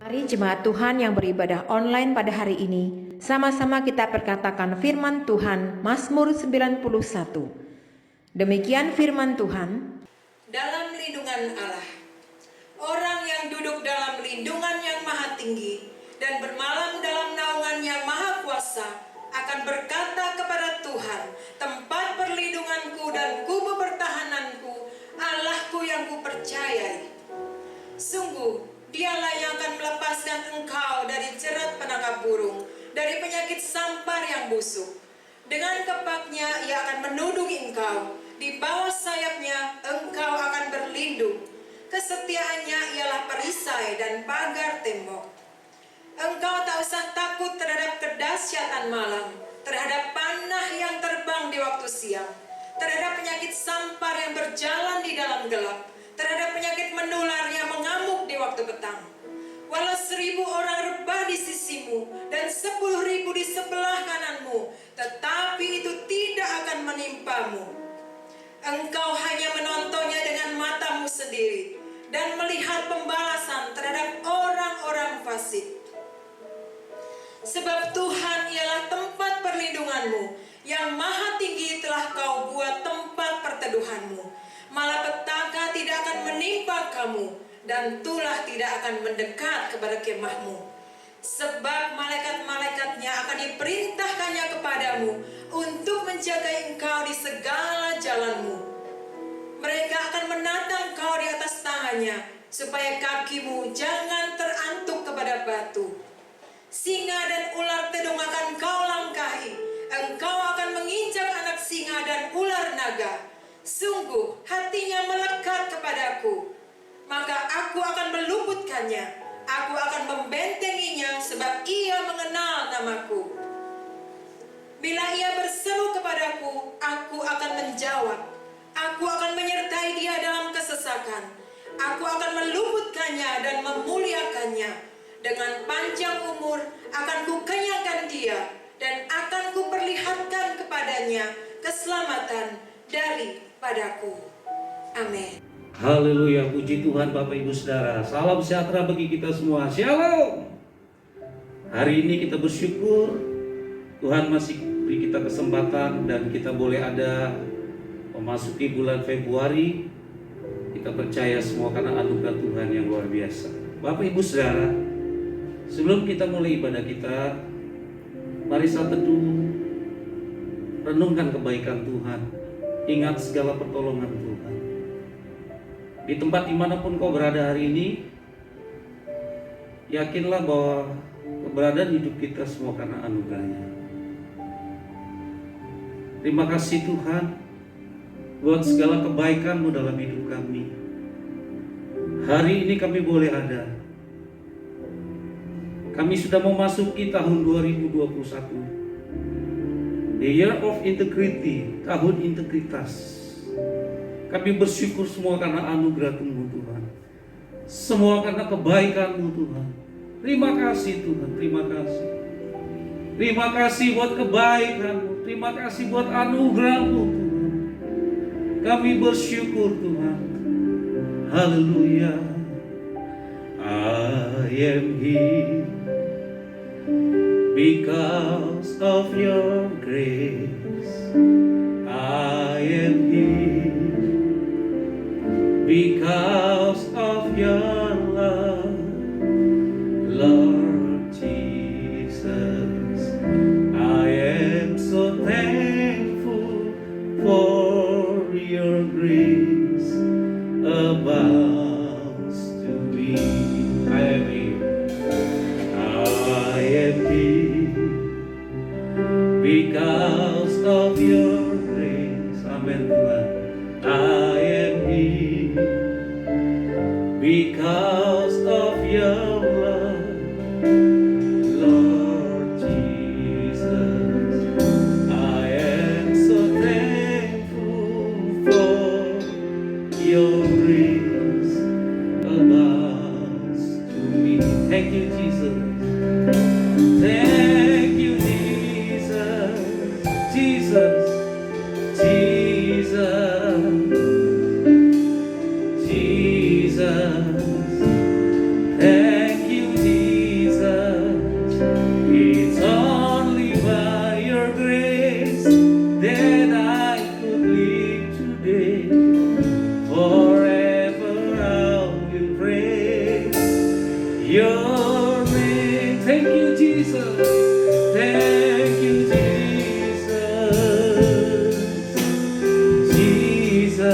Mari jemaat Tuhan yang beribadah online pada hari ini, sama-sama kita perkatakan firman Tuhan Mazmur 91. Demikian firman Tuhan. Dalam lindungan Allah, orang yang duduk dalam lindungan yang maha tinggi dan bermalam dalam naungan yang maha kuasa akan berkata kepada Tuhan, tempat perlindunganku dan kubu pertahananku, Allahku yang kupercayai. Sungguh, Dialah yang akan melepaskan engkau dari jerat penangkap burung, dari penyakit sampar yang busuk. Dengan kepaknya ia akan menudungi engkau, di bawah sayapnya engkau akan berlindung. Kesetiaannya ialah perisai dan pagar tembok. Engkau tak usah takut terhadap kedahsyatan malam, terhadap panah yang terbang di waktu siang, terhadap penyakit sampar yang berjalan di dalam gelap, terhadap penyakit menular yang mengamuk di waktu petang. Walau 1000 orang rebah di sisimu dan 10.000 di sebelah kananmu, tetapi itu tidak akan menimpamu. Engkau hanya menontonnya dengan matamu sendiri dan melihat pembalasan terhadap orang-orang fasik. Sebab Tuhan ialah tempat perlindunganmu, yang maha tinggi telah kau buat tempat perteduhanmu. Malapetaka tidak akan menimpa kamu, dan tulah tidak akan mendekat kepada kemahmu. Sebab malaikat-malaikatnya akan diperintahkannya kepadamu untuk menjaga engkau di segala jalanmu. Mereka akan menatang engkau di atas tangannya, supaya kakimu jangan terantuk kepada batu. Singa dan ular tedung akan kau langkahi, engkau akan menginjak anak singa dan ular naga. Sungguh hatinya melekat kepadaku, maka aku akan meluputkannya. Aku akan membentenginya sebab ia mengenal namaku. Bila ia berseru kepadaku, aku akan menjawab. Aku akan menyertai dia dalam kesesakan. Aku akan meluputkannya dan memuliakannya. Dengan panjang umur akan kukenyangkan dia, dan akan kuperlihatkan kepadanya keselamatan daripadaku. Amin. Haleluya, puji Tuhan Bapak Ibu Saudara. Salam sejahtera bagi kita semua. Shalom. Hari ini kita bersyukur Tuhan masih beri kita kesempatan dan kita boleh ada memasuki bulan Februari. Kita percaya semua karena anugerah Tuhan yang luar biasa. Bapak Ibu Saudara, sebelum kita mulai ibadah kita, mari kita teduh, renungkan kebaikan Tuhan, ingat segala pertolongan Tuhan. Di tempat dimanapun kau berada hari ini, yakinlah bahwa keberadaan hidup kita semua karena anugerah-Nya. Terima kasih Tuhan buat segala kebaikan-Mu dalam hidup kami. Hari ini kami boleh ada. Kami sudah memasuki tahun 2021, the year of integrity, tahun integritas. Kami bersyukur semua karena anugerah-Mu Tuhan, semua karena kebaikan-Mu Tuhan. Terima kasih Tuhan, terima kasih. Terima kasih buat kebaikan-Mu, terima kasih buat anugerah-Mu Tuhan. Kami bersyukur Tuhan. Haleluya. I am here because of your grace. I am here because of your love, Lord Jesus. I am so thankful for your grace abounds to me. I am here. I am here because of your grace. Amen Tuhan. I am here because of your love, Lord Jesus. I am so thankful for your grace abounds to me. Thank you Jesus. Thank you Jesus. Jesus. Jesus. Jesus. Thank you, Jesus. Your name. Thank you, Jesus. Thank you, Jesus. Jesus.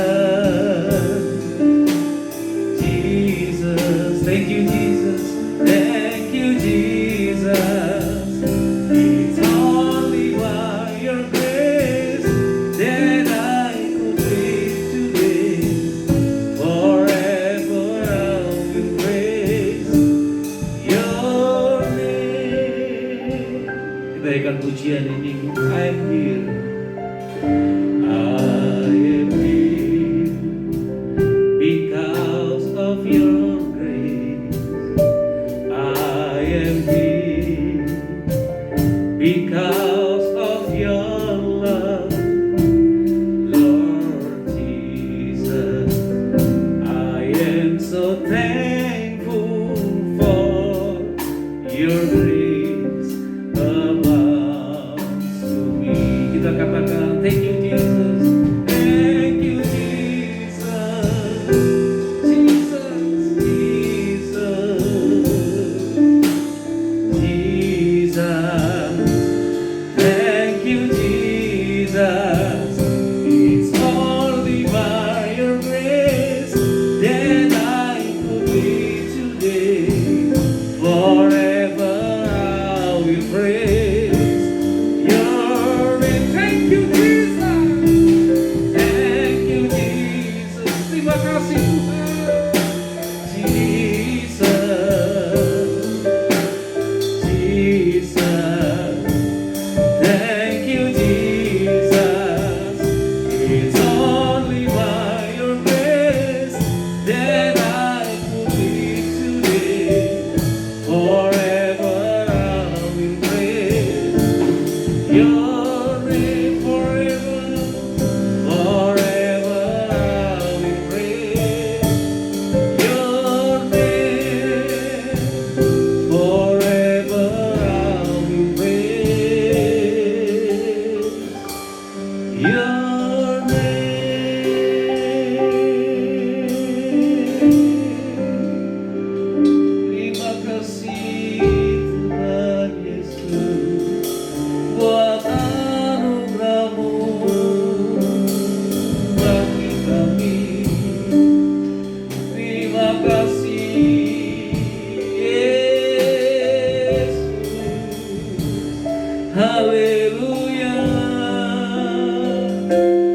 Jesus. Thank you, Jesus. Thank you, Jesus. It's only by your grace that I could live today. Forever I will praise your name. Kita ikan pujian ini. I'm here. I am here because of your grace. I am here because of your love, Lord Jesus. I am so thankful for your grace abounds to me. Kita katakan, thank you Jesus, thank you Jesus, Jesus, Jesus, Jesus. Thank you, Jesus. It's only by your grace that I could live today. Forever I will praise your name. Thank you, Jesus. Thank you, Jesus. Terima kasih Tuhan. Jesus. Jesus. Thank you, Jesus. It's only by your grace that I could live today. Forever I will praise your name. Forever, forever I will praise your name. Forever I will praise your name. Terima kasih Tuhan Yesus buat anugerah-Mu bagi kami. Terima kasih Yesus. Haleluya.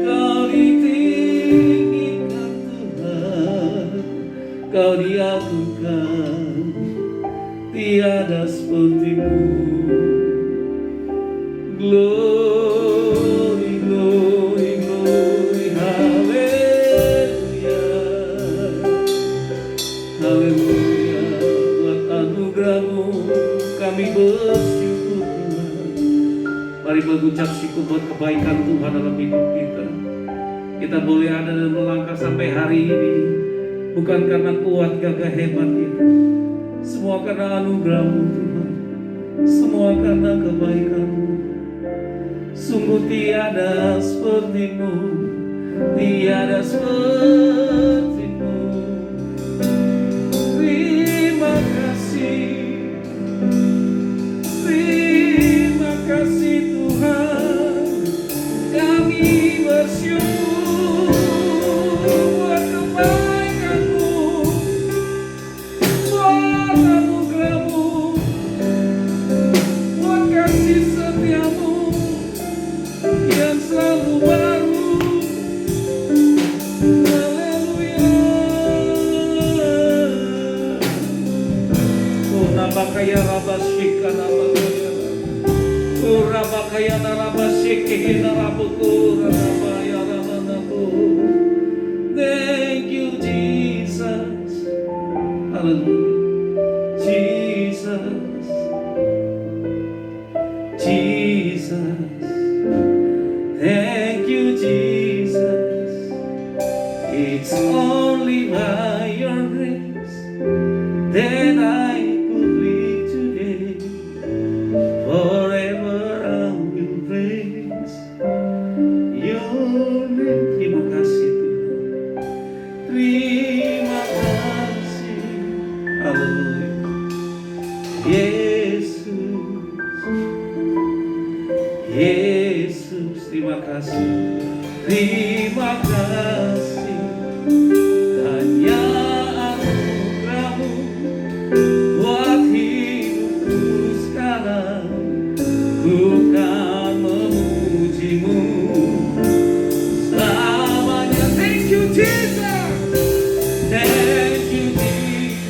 Kau ditinggikan Tuhan, Kau diagungkan, tiada seperti-Mu. Glory, glory, glory, haleluya. Haleluya. Buat anugerah-Mu kami bersyukur Tuhan. Mari mengucap syukur buat kebaikan Tuhan dalam hidup kita. Kita boleh ada dan melangkah sampai hari ini bukan karena kuat gagah hebat kita. Semua karena anugerah-Mu Tuhan. Semua karena kebaikan-Mu. Sungguh tiada seperti-Mu, tiada seperti-Mu. Terima kasih, terima kasih Tuhan. Kami bersyukur buat kebaikan-Mu, buat anugerah-Mu, buat kasih setia-Mu yang selalu baru. Haleluya. Oh nabakaya rabasyika nabakaya. Oh rabakaya narabasyike narabuku rabaya rabanabu. Thank you Jesus. Haleluya. Jesus. Jesus. Thank you, Jesus. It's only by your grace that I could live today. Forever I will praise your name. Terima kasih Tuhan. Terima kasih. Haleluya. Yesus, Yesus, terima kasih, terima kasih. Hanya anugerah-Mu buat hidupku sekarang. Ku kan memuji-Mu selamanya. Thank you Jesus, thank you Jesus.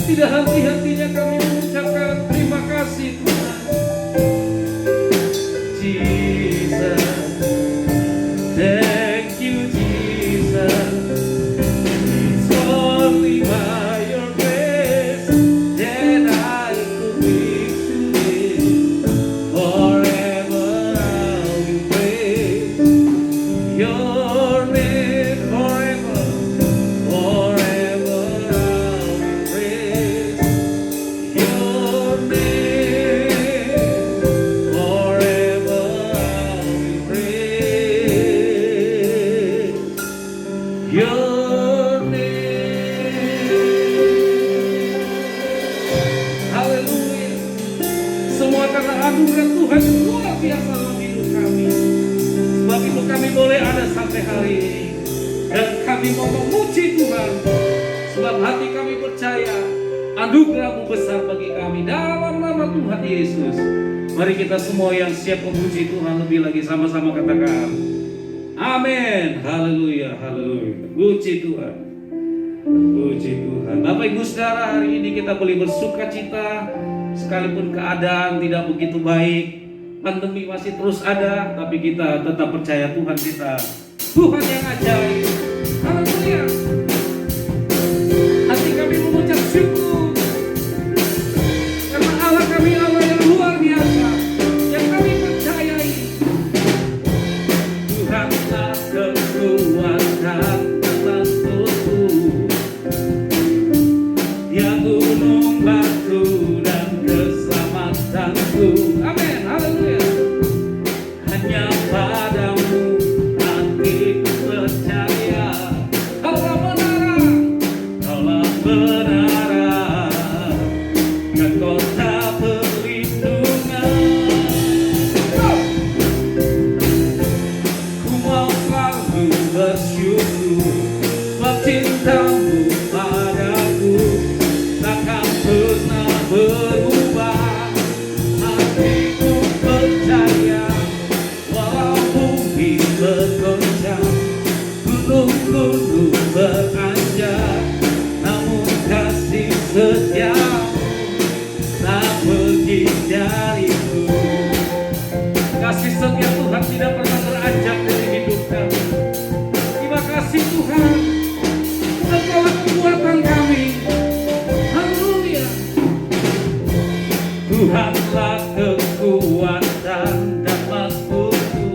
Tidak henti-hentinya kami mengucapkan terima kasih Tuhan. Jesus, thank you Jesus. It's only by your grace that I could be today. Forever I will praise your name. Forever, forever I will praise your name. Forever I will praise your name. Haleluya. Semua karena anugerah Tuhan yang luar biasa dalam hidup kami. Sebab itu kami boleh ada sampai hari ini. Dan kami mau memuji Tuhan. Sebab hati kami percaya anugerah-Mu besar bagi kami. Dalam nama Tuhan Yesus, mari kita semua yang siap memuji Tuhan lebih lagi sama-sama katakan amin. Haleluya, haleluya. Puji Tuhan, puji Tuhan. Bapak Ibu Saudara, hari ini kita boleh bersuka cita sekalipun keadaan tidak begitu baik, pandemi masih terus ada, tapi kita tetap percaya Tuhan kita, Tuhan yang ajaib. Haleluya. Hati kami mengucap syukur karena Allah kami Allah yang luar biasa, yang kami percayai. Tuhanlah kekuatan tentuku, Dia gunung batu dan keselamatanku. Amin, haleluya. Hanya padamu hatiku percaya. Kaulah menara, kaulah menara, dan kota perlindungan. Ku mau selalu bersyukur, sebab cinta-Mu padaku takkan pernah berubah. Hatiku percaya, walau bumi bergoncang, gunung-gunung beranjak, namun kasih setia-Mu tak pergi dariku. Kasih setia Tuhan tidak pernah beranjak dari hidup kami. Terima kasih Tuhan, Engkaulah kekuatan kami. Haleluya. Tuhanlah kekuatan dan mazmurku.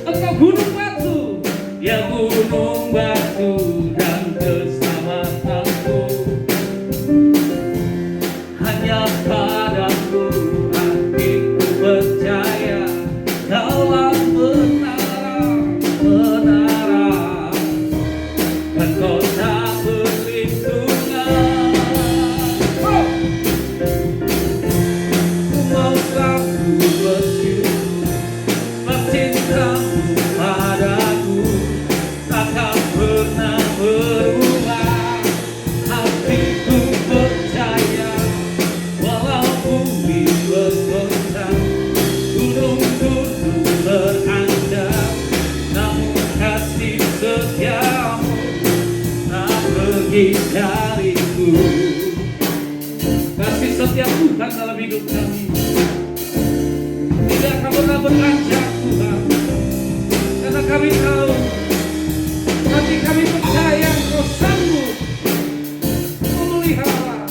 Engkau gunung batu, ya gunung batu dan keselamatanku. Hanya padamu hatiku percaya. Kaulah menara, menara, dan kota perlindungan. Oh! Ku mau selalu bersyukur, sebab cinta-Mu padaku takkan pernah berubah. Hatiku percaya, walau bumi bergoncang, gunung-gunung beranjak, namun kasih setia-Mu tak pergi dariku. Kasih setia Tuhan dalam hidup kami tidak akan pernah beranjak Tuhan, karena kami tahu, hati kami percaya Engkau sanggup memelihara,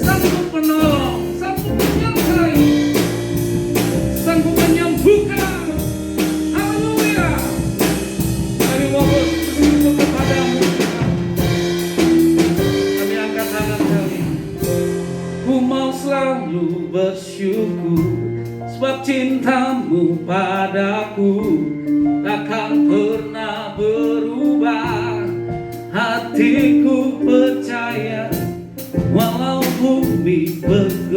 sanggup menolong, sanggup menyertai, sanggup menyembuhkan. Haleluya. Kami mohon bersyukur kepadamu Tuhan. Kami angkat tangan kami. Ku mau selalu bersyukur, sebab cinta-Mu padaku takkan pernah berubah. Hatiku percaya, walau bumi bergerak,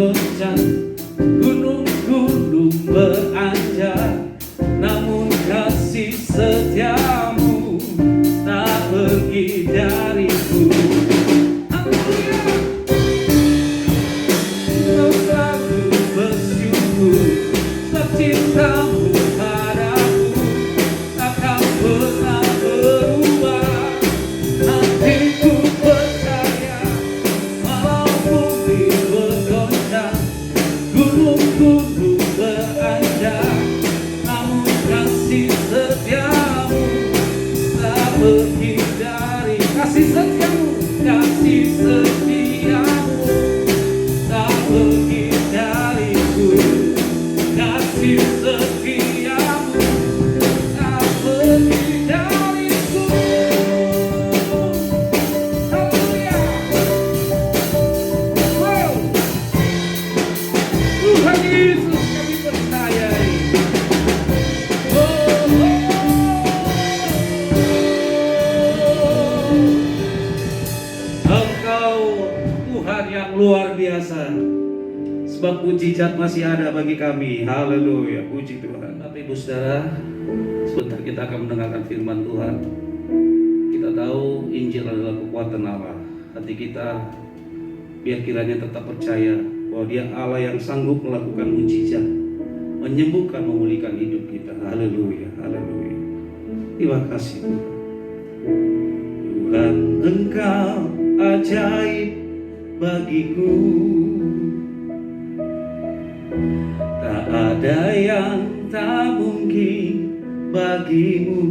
Tuhan yang luar biasa. Sebab mujizat masih ada bagi kami. Haleluya, puji Tuhan. Bapak Ibu Saudara, sebentar kita akan mendengarkan firman Tuhan. Kita tahu Injil adalah kekuatan Allah. Hati kita biar kiranya tetap percaya bahwa Dia Allah yang sanggup melakukan mujizat, menyembuhkan, memulihkan hidup kita. Haleluya, haleluya. Terima kasih Tuhan. Tuhan, Engkau ajaib bagiku. Tak ada yang tak mungkin bagimu.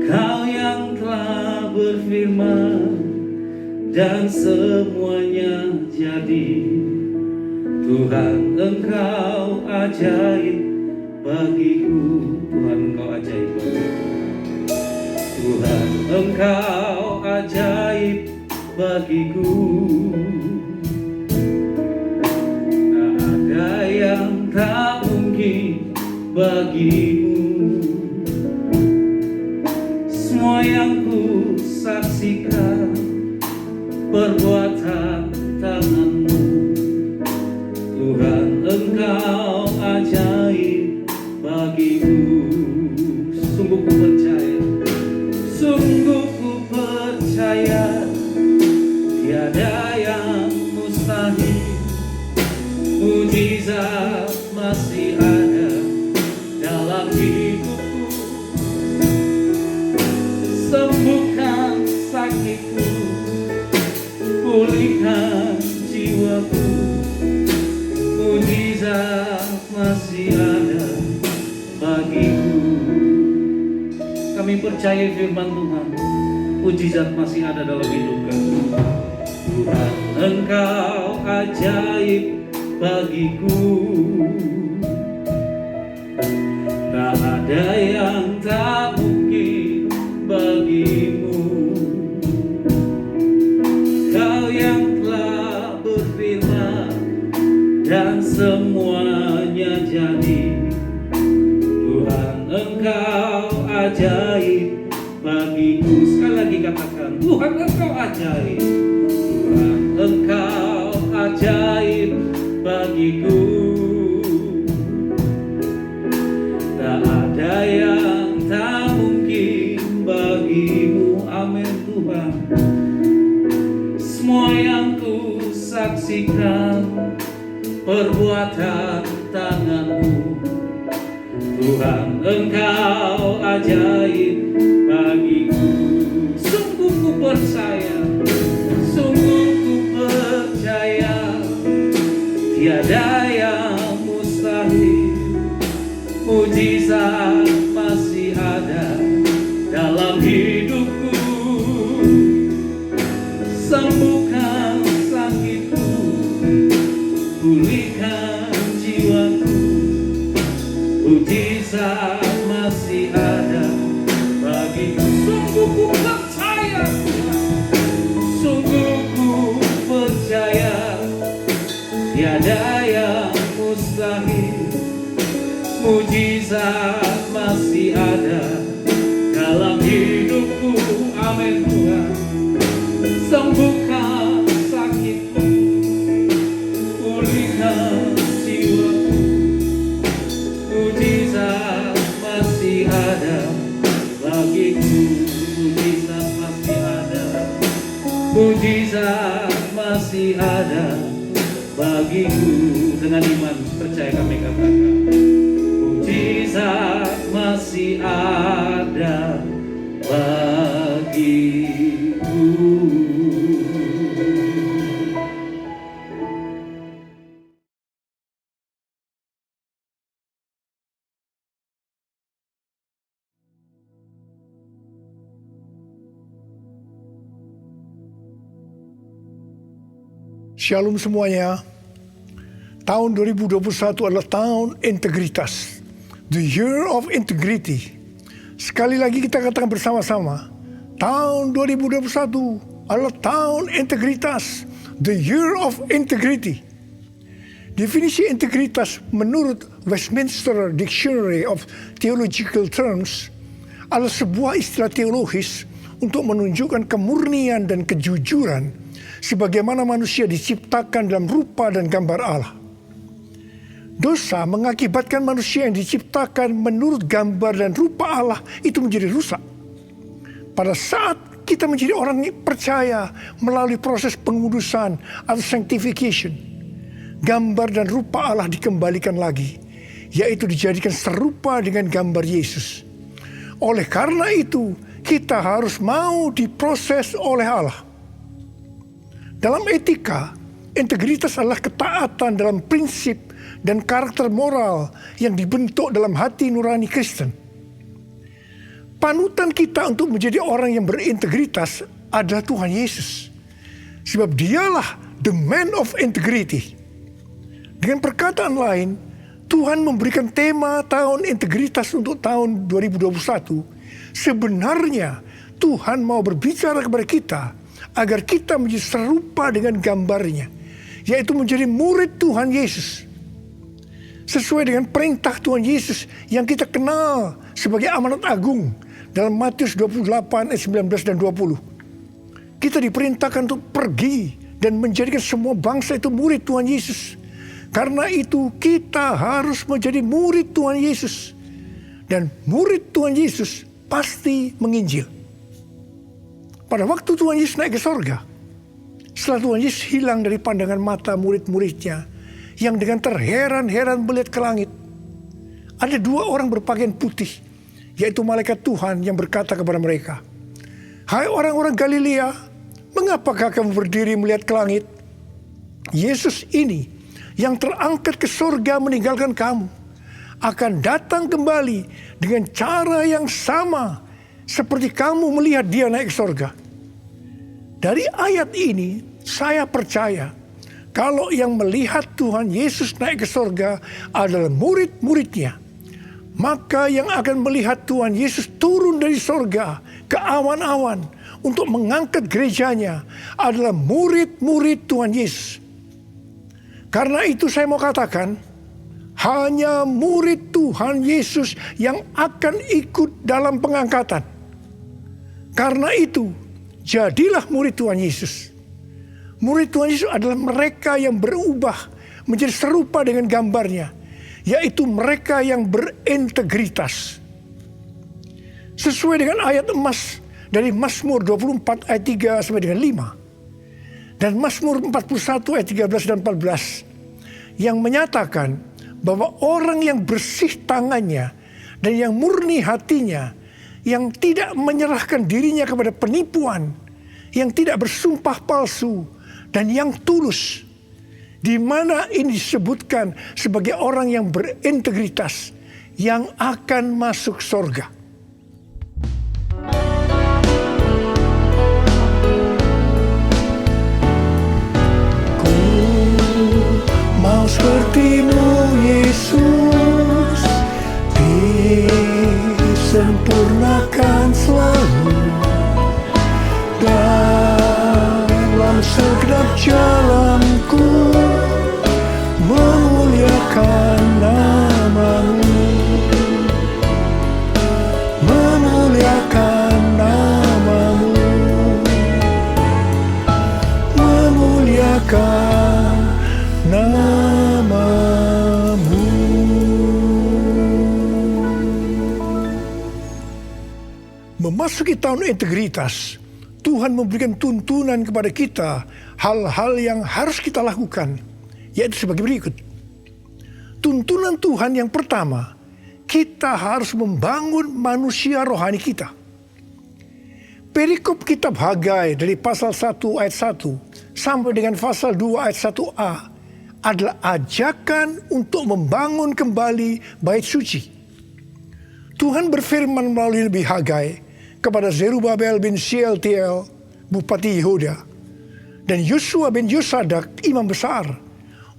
Kau yang telah berfirman dan semuanya jadi. Tuhan, Engkau ajaib bagiku. Tuhan, Engkau ajaib bagiku. Tuhan, Engkau ajaib bagiku. Tak ada yang tak mungkin bagimu. Semua yang ku saksikan perbuatan tangan-Mu. Tuhan, Engkau ajaib bagiku. Sungguh ku percaya, sungguh ku percaya, tiada yang mustahil. Mujizat masih ada dalam hidupku. Sembuhkan sakitku, pulihkan jiwaku. Mujizat masih ada bagiku. Kami percaya firman Tuhan, mujizat masih ada dalam hidup kami. Tuhan, Engkau ajaib bagiku. Tak ada yang tak mungkin bagimu. Kau yang telah berfirman dan semuanya jadi. Tuhan, Engkau ajaib bagiku. Sekali lagi katakan, Tuhan, Engkau ajaib. Tuhan, Engkau ajaib bagiku. Tak ada yang tak mungkin bagimu. Amin Tuhan. Semua yang ku saksikan perbuatan tangan-Mu. Tuhan, Engkau ajaib bagiku. Sungguh ku percaya, sungguh ku percaya, tiada yang mustahil. Mujizat masih ada dalam hidupku. Sembuhkan sakitku, pulihkan jiwaku. Mujizat masih ada bagiku. Sungguh ku percaya, sungguh ku percaya, tiada yang mustahil. Mujizat masih ada dalam hidupku. Amin Tuhan. Sembuhkan sakitku, pulihkan jiwaku. Mujizat masih ada bagiku. Mujizat masih ada. Mujizat masih ada bagiku. Dengan iman percaya kami katakan, mujizat masih ada bagiku. Shalom semuanya. Tahun 2021 adalah tahun integritas. The Year of Integrity. Sekali lagi kita katakan bersama-sama. Tahun 2021 adalah tahun integritas. The Year of Integrity. Definisi integritas menurut Westminster Dictionary of Theological Terms adalah sebuah istilah teologis untuk menunjukkan kemurnian dan kejujuran sebagaimana manusia diciptakan dalam rupa dan gambar Allah. Dosa mengakibatkan manusia yang diciptakan menurut gambar dan rupa Allah itu menjadi rusak. Pada saat kita menjadi orang yang percaya melalui proses pengudusan atau sanctification, gambar dan rupa Allah dikembalikan lagi, yaitu dijadikan serupa dengan gambar Yesus. Oleh karena itu, kita harus mau diproses oleh Allah. Dalam etika, integritas adalah ketaatan dalam prinsip dan karakter moral yang dibentuk dalam hati nurani Kristen. Panutan kita untuk menjadi orang yang berintegritas adalah Tuhan Yesus. Sebab dialah the man of integrity. Dengan perkataan lain, Tuhan memberikan tema tahun integritas untuk tahun 2021. Sebenarnya Tuhan mau berbicara kepada kita agar kita menjadi serupa dengan gambarnya, yaitu menjadi murid Tuhan Yesus. Sesuai dengan perintah Tuhan Yesus yang kita kenal sebagai amanat agung dalam Matius 28 ayat 19 dan 20. Kita diperintahkan untuk pergi dan menjadikan semua bangsa itu murid Tuhan Yesus. Karena itu kita harus menjadi murid Tuhan Yesus. Dan murid Tuhan Yesus pasti menginjil. Pada waktu Tuhan Yesus naik ke sorga, setelah Tuhan Yesus hilang dari pandangan mata murid-muridnya, yang dengan terheran-heran melihat ke langit, ada dua orang berpakaian putih, yaitu malaikat Tuhan yang berkata kepada mereka, "Hai orang-orang Galilea, mengapakah kamu berdiri melihat ke langit? Yesus ini yang terangkat ke sorga meninggalkan kamu, akan datang kembali dengan cara yang sama seperti kamu melihat dia naik ke sorga." Dari ayat ini saya percaya kalau yang melihat Tuhan Yesus naik ke sorga adalah murid-muridnya, maka yang akan melihat Tuhan Yesus turun dari sorga ke awan-awan untuk mengangkat gerejanya adalah murid-murid Tuhan Yesus. Karena itu saya mau katakan, hanya murid Tuhan Yesus yang akan ikut dalam pengangkatan. Karena itu, jadilah murid Tuhan Yesus. Murid Tuhan Yesus adalah mereka yang berubah menjadi serupa dengan gambarnya, yaitu mereka yang berintegritas. Sesuai dengan ayat emas dari Mazmur 24 ayat 3 sampai dengan 5. Dan Mazmur 41 ayat 13 dan 14 yang menyatakan bahwa orang yang bersih tangannya dan yang murni hatinya, yang tidak menyerahkan dirinya kepada penipuan, yang tidak bersumpah palsu, dan yang tulus, di mana ini disebutkan sebagai orang yang berintegritas yang akan masuk surga. Ku mau seperti-Mu Yesus, disempurnakan selalu dalam segenap jalanku, memuliakan nama-Mu, memuliakan nama-Mu, memuliakan nama-Mu. Memasuki tahun integritas, Tuhan memberikan tuntunan kepada kita hal-hal yang harus kita lakukan, yaitu sebagai berikut. Tuntunan Tuhan yang pertama, kita harus membangun manusia rohani kita. Perikop kitab Hagai dari pasal 1 ayat 1 sampai dengan pasal 2 ayat 1a adalah ajakan untuk membangun kembali bait suci. Tuhan berfirman melalui Nabi Hagai kepada Zerubabel bin Shealtiel, Bupati Yehuda, dan Yosua bin Yosadak, Imam Besar,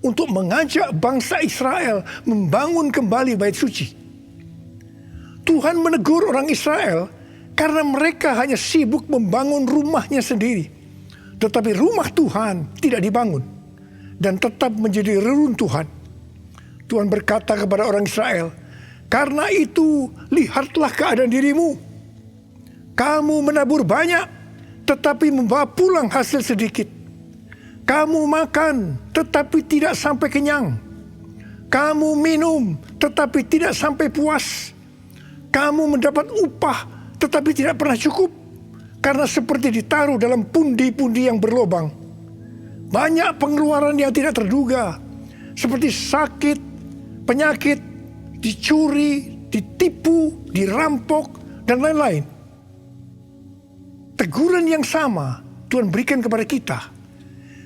untuk mengajak bangsa Israel membangun kembali bait suci. Tuhan menegur orang Israel karena mereka hanya sibuk membangun rumahnya sendiri, tetapi rumah Tuhan tidak dibangun dan tetap menjadi reruntuhan. Tuhan berkata kepada orang Israel, "Karena itu lihatlah keadaan dirimu. Kamu menabur banyak, tetapi membawa pulang hasil sedikit. Kamu makan, tetapi tidak sampai kenyang. Kamu minum, tetapi tidak sampai puas. Kamu mendapat upah, tetapi tidak pernah cukup. Karena seperti ditaruh dalam pundi-pundi yang berlobang. Banyak pengeluaran yang tidak terduga, seperti sakit, penyakit, dicuri, ditipu, dirampok, dan lain-lain. Teguran yang sama Tuhan berikan kepada kita.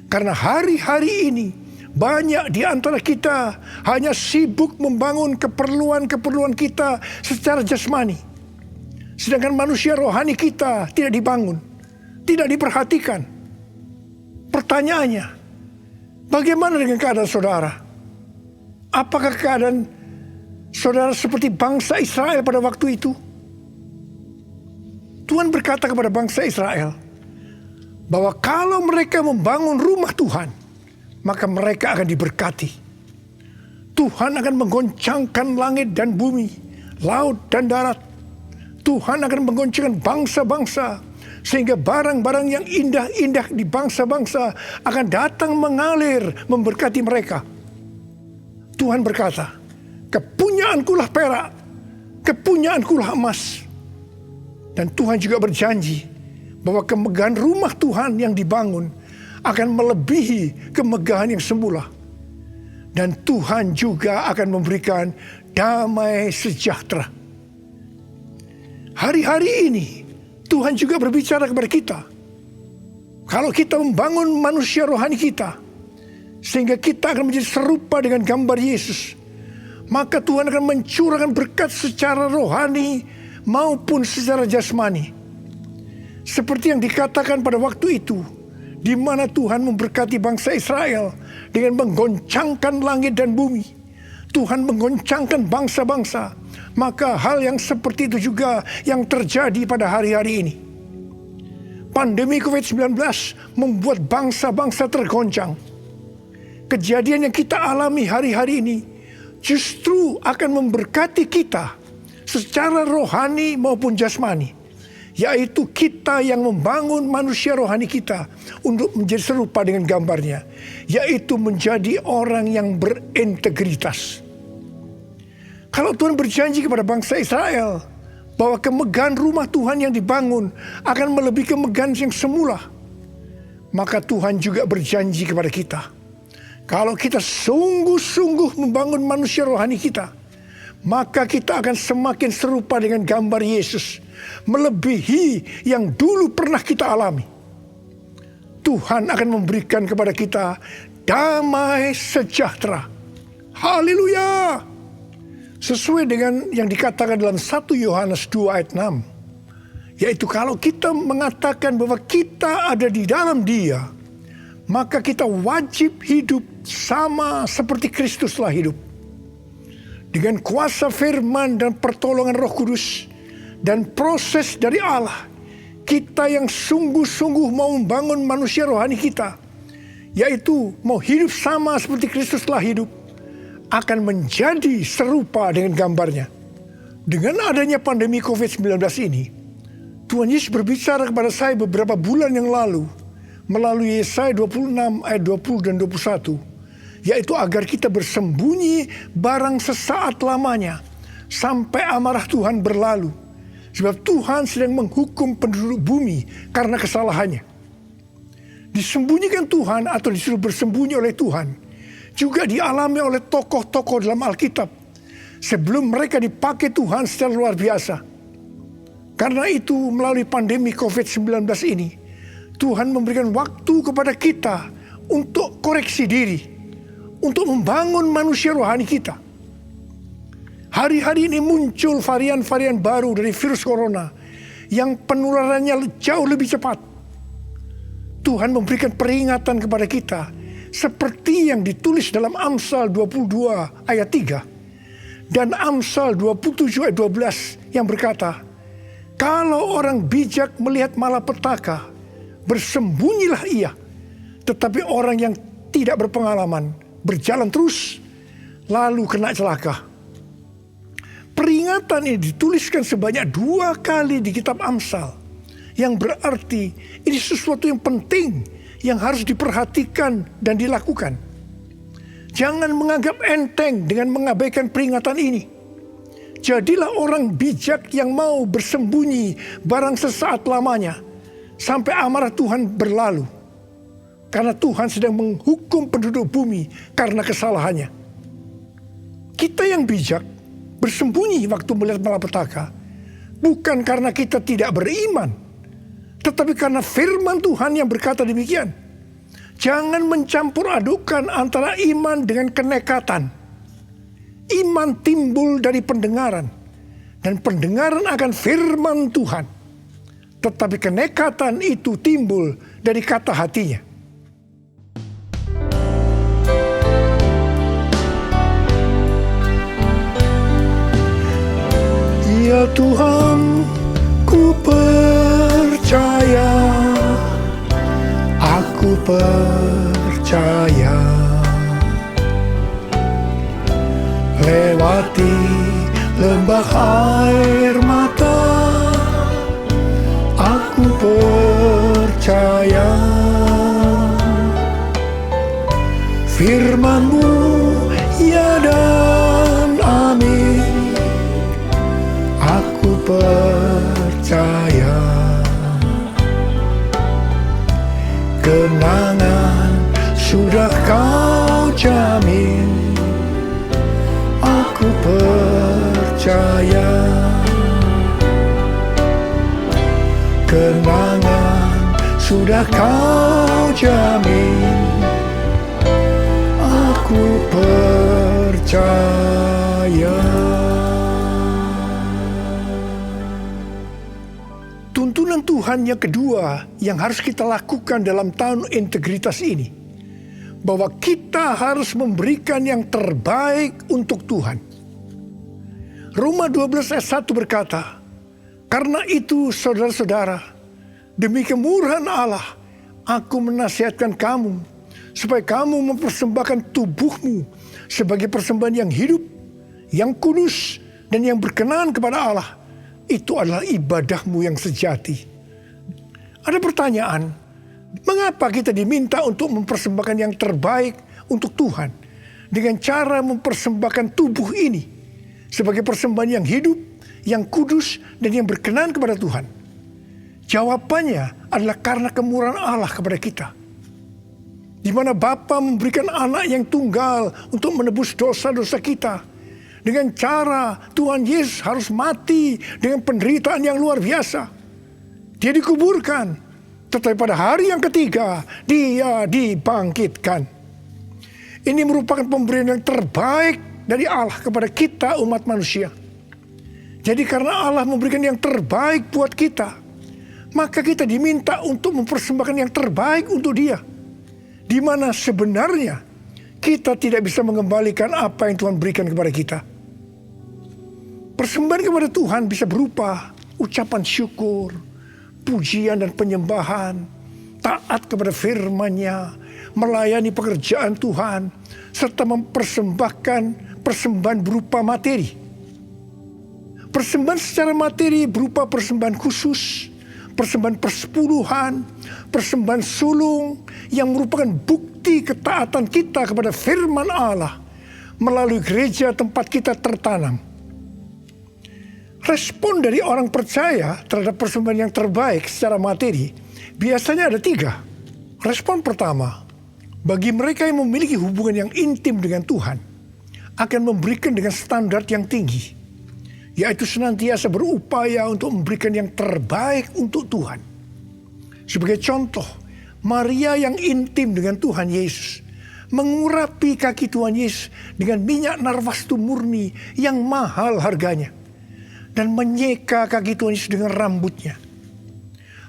Karena hari-hari ini banyak di antara kita hanya sibuk membangun keperluan-keperluan kita secara jasmani. Sedangkan manusia rohani kita tidak dibangun, tidak diperhatikan. Pertanyaannya, bagaimana dengan keadaan saudara? Apakah keadaan saudara seperti bangsa Israel pada waktu itu? Tuhan berkata kepada bangsa Israel bahwa kalau mereka membangun rumah Tuhan, maka mereka akan diberkati. Tuhan akan menggoncangkan langit dan bumi, laut dan darat. Tuhan akan menggoncangkan bangsa-bangsa, sehingga barang-barang yang indah-indah di bangsa-bangsa akan datang mengalir memberkati mereka. Tuhan berkata, kepunyaankulah perak, kepunyaankulah emas. Dan Tuhan juga berjanji bahwa kemegahan rumah Tuhan yang dibangun akan melebihi kemegahan yang semula. Dan Tuhan juga akan memberikan damai sejahtera. Hari-hari ini Tuhan juga berbicara kepada kita. Kalau kita membangun manusia rohani kita, sehingga kita akan menjadi serupa dengan gambar Yesus, maka Tuhan akan mencurahkan berkat secara rohani maupun secara jasmani. Seperti yang dikatakan pada waktu itu, di mana Tuhan memberkati bangsa Israel dengan menggoncangkan langit dan bumi. Tuhan menggoncangkan bangsa-bangsa. Maka hal yang seperti itu juga yang terjadi pada hari-hari ini. Pandemi COVID-19 membuat bangsa-bangsa tergoncang. Kejadian yang kita alami hari-hari ini justru akan memberkati kita secara rohani maupun jasmani, yaitu kita yang membangun manusia rohani kita untuk menjadi serupa dengan gambarnya, yaitu menjadi orang yang berintegritas. Kalau Tuhan berjanji kepada bangsa Israel bahwa kemegahan rumah Tuhan yang dibangun akan melebihi kemegahan yang semula, maka Tuhan juga berjanji kepada kita, kalau kita sungguh-sungguh membangun manusia rohani kita, maka kita akan semakin serupa dengan gambar Yesus, melebihi yang dulu pernah kita alami. Tuhan akan memberikan kepada kita damai sejahtera. Haleluya! Sesuai dengan yang dikatakan dalam 1 Yohanes 2 ayat 6. Yaitu kalau kita mengatakan bahwa kita ada di dalam Dia, maka kita wajib hidup sama seperti Kristus telah hidup. Dengan kuasa firman dan pertolongan Roh Kudus dan proses dari Allah, kita yang sungguh-sungguh mau membangun manusia rohani kita, yaitu mau hidup sama seperti Kristus telah hidup, akan menjadi serupa dengan gambarnya. Dengan adanya pandemi COVID-19 ini, Tuhan Yesus berbicara kepada saya beberapa bulan yang lalu melalui Yesaya 26 ayat 20 dan 21, yaitu agar kita bersembunyi barang sesaat lamanya sampai amarah Tuhan berlalu, sebab Tuhan sedang menghukum penduduk bumi karena kesalahannya. Disembunyikan Tuhan atau disuruh bersembunyi oleh Tuhan juga dialami oleh tokoh-tokoh dalam Alkitab sebelum mereka dipakai Tuhan secara luar biasa. Karena itu melalui pandemi COVID-19 ini, Tuhan memberikan waktu kepada kita untuk koreksi diri, untuk membangun manusia rohani kita. Hari-hari ini muncul varian-varian baru dari virus corona yang penularannya jauh lebih cepat. Tuhan memberikan peringatan kepada kita seperti yang ditulis dalam Amsal 22 ayat 3 dan Amsal 27 ayat 12 yang berkata, kalau orang bijak melihat malapetaka, bersembunyilah ia. Tetapi orang yang tidak berpengalaman berjalan terus, lalu kena celaka. Peringatan ini dituliskan sebanyak 2 kali di kitab Amsal. Yang berarti ini sesuatu yang penting yang harus diperhatikan dan dilakukan. Jangan menganggap enteng dengan mengabaikan peringatan ini. Jadilah orang bijak yang mau bersembunyi barang sesaat lamanya sampai amarah Tuhan berlalu. Karena Tuhan sedang menghukum penduduk bumi karena kesalahannya. Kita yang bijak bersembunyi waktu melihat malapetaka bukan karena kita tidak beriman, tetapi karena firman Tuhan yang berkata demikian. Jangan mencampur adukan antara iman dengan kenekatan. Iman timbul dari pendengaran, dan pendengaran akan firman Tuhan. Tetapi kenekatan itu timbul dari kata hatinya. Ya Tuhan, ku percaya, aku percaya. Lewati lembah air mata, aku percaya. Firman-Mu ya dan amin, aku percaya. Kenangan sudah Kau jamin, aku percaya. Kenangan sudah Kau jamin, aku percaya. Tuntunan Tuhan yang kedua yang harus kita lakukan dalam tahun integritas ini, bahwa kita harus memberikan yang terbaik untuk Tuhan. Roma 12 ayat 1 berkata, karena itu saudara-saudara, demi kemurahan Allah, aku menasihatkan kamu, supaya kamu mempersembahkan tubuhmu sebagai persembahan yang hidup, yang kudus, dan yang berkenan kepada Allah. Itu adalah ibadahmu yang sejati. Ada pertanyaan, mengapa kita diminta untuk mempersembahkan yang terbaik untuk Tuhan dengan cara mempersembahkan tubuh ini sebagai persembahan yang hidup, yang kudus, dan yang berkenan kepada Tuhan? Jawabannya adalah karena kemurahan Allah kepada kita. Di mana Bapa memberikan anak yang tunggal untuk menebus dosa-dosa kita. Dengan cara Tuhan Yesus harus mati dengan penderitaan yang luar biasa. Dia dikuburkan, tetapi pada hari yang ketiga Dia dibangkitkan. Ini merupakan pemberian yang terbaik dari Allah kepada kita umat manusia. Jadi karena Allah memberikan yang terbaik buat kita, maka kita diminta untuk mempersembahkan yang terbaik untuk Dia. Di mana sebenarnya kita tidak bisa mengembalikan apa yang Tuhan berikan kepada kita. Persembahan kepada Tuhan bisa berupa ucapan syukur, pujian dan penyembahan, taat kepada firman-Nya, melayani pekerjaan Tuhan, serta mempersembahkan persembahan berupa materi. Persembahan secara materi berupa persembahan khusus, persembahan persepuluhan, persembahan sulung yang merupakan bukti ketaatan kita kepada firman Allah melalui gereja tempat kita tertanam. Respon dari orang percaya terhadap persembahan yang terbaik secara materi biasanya ada 3. Respon pertama, bagi mereka yang memiliki hubungan yang intim dengan Tuhan, akan memberikan dengan standar yang tinggi, yaitu senantiasa berupaya untuk memberikan yang terbaik untuk Tuhan. Sebagai contoh, Maria yang intim dengan Tuhan Yesus mengurapi kaki Tuhan Yesus dengan minyak narwastu murni yang mahal harganya, dan menyeka kaki Tuhan Yesus dengan rambutnya.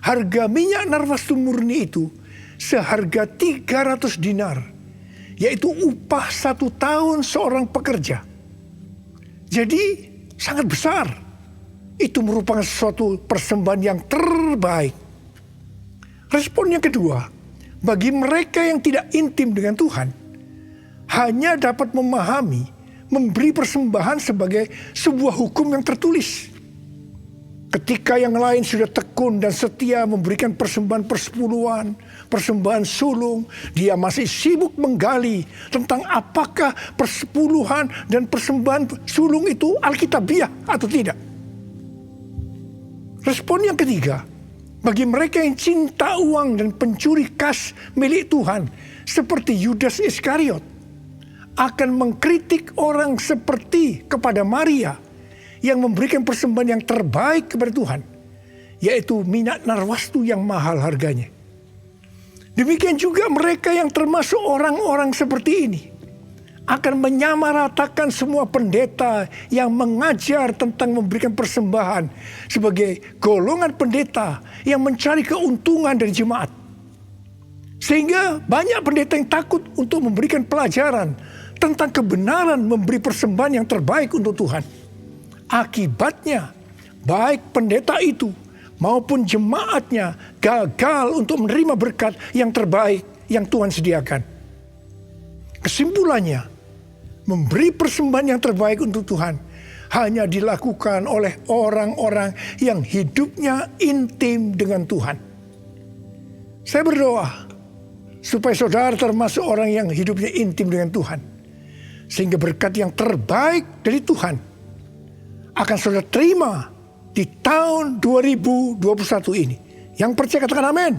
Harga minyak narwastu murni itu seharga 300 dinar, yaitu upah 1 tahun seorang pekerja. Jadi sangat besar. Itu merupakan suatu persembahan yang terbaik. Respon yang kedua, bagi mereka yang tidak intim dengan Tuhan, hanya dapat memahami memberi persembahan sebagai sebuah hukum yang tertulis. Ketika yang lain sudah tekun dan setia memberikan persembahan persepuluhan, persembahan sulung, dia masih sibuk menggali tentang apakah persepuluhan dan persembahan sulung itu alkitabiah atau tidak. Respon yang ketiga, bagi mereka yang cinta uang dan pencuri kas milik Tuhan, seperti Yudas Iskariot, akan mengkritik orang seperti kepada Maria yang memberikan persembahan yang terbaik kepada Tuhan, yaitu minyak narwastu yang mahal harganya. Demikian juga mereka yang termasuk orang-orang seperti ini akan menyamaratakan semua pendeta yang mengajar tentang memberikan persembahan sebagai golongan pendeta yang mencari keuntungan dari jemaat. Sehingga banyak pendeta yang takut untuk memberikan pelajaran tentang kebenaran memberi persembahan yang terbaik untuk Tuhan. Akibatnya, baik pendeta itu maupun jemaatnya gagal untuk menerima berkat yang terbaik yang Tuhan sediakan. Kesimpulannya, memberi persembahan yang terbaik untuk Tuhan hanya dilakukan oleh orang-orang yang hidupnya intim dengan Tuhan. Saya berdoa supaya saudara termasuk orang yang hidupnya intim dengan Tuhan, sehingga berkat yang terbaik dari Tuhan akan saudara terima di tahun 2021 ini. Yang percaya katakan amin.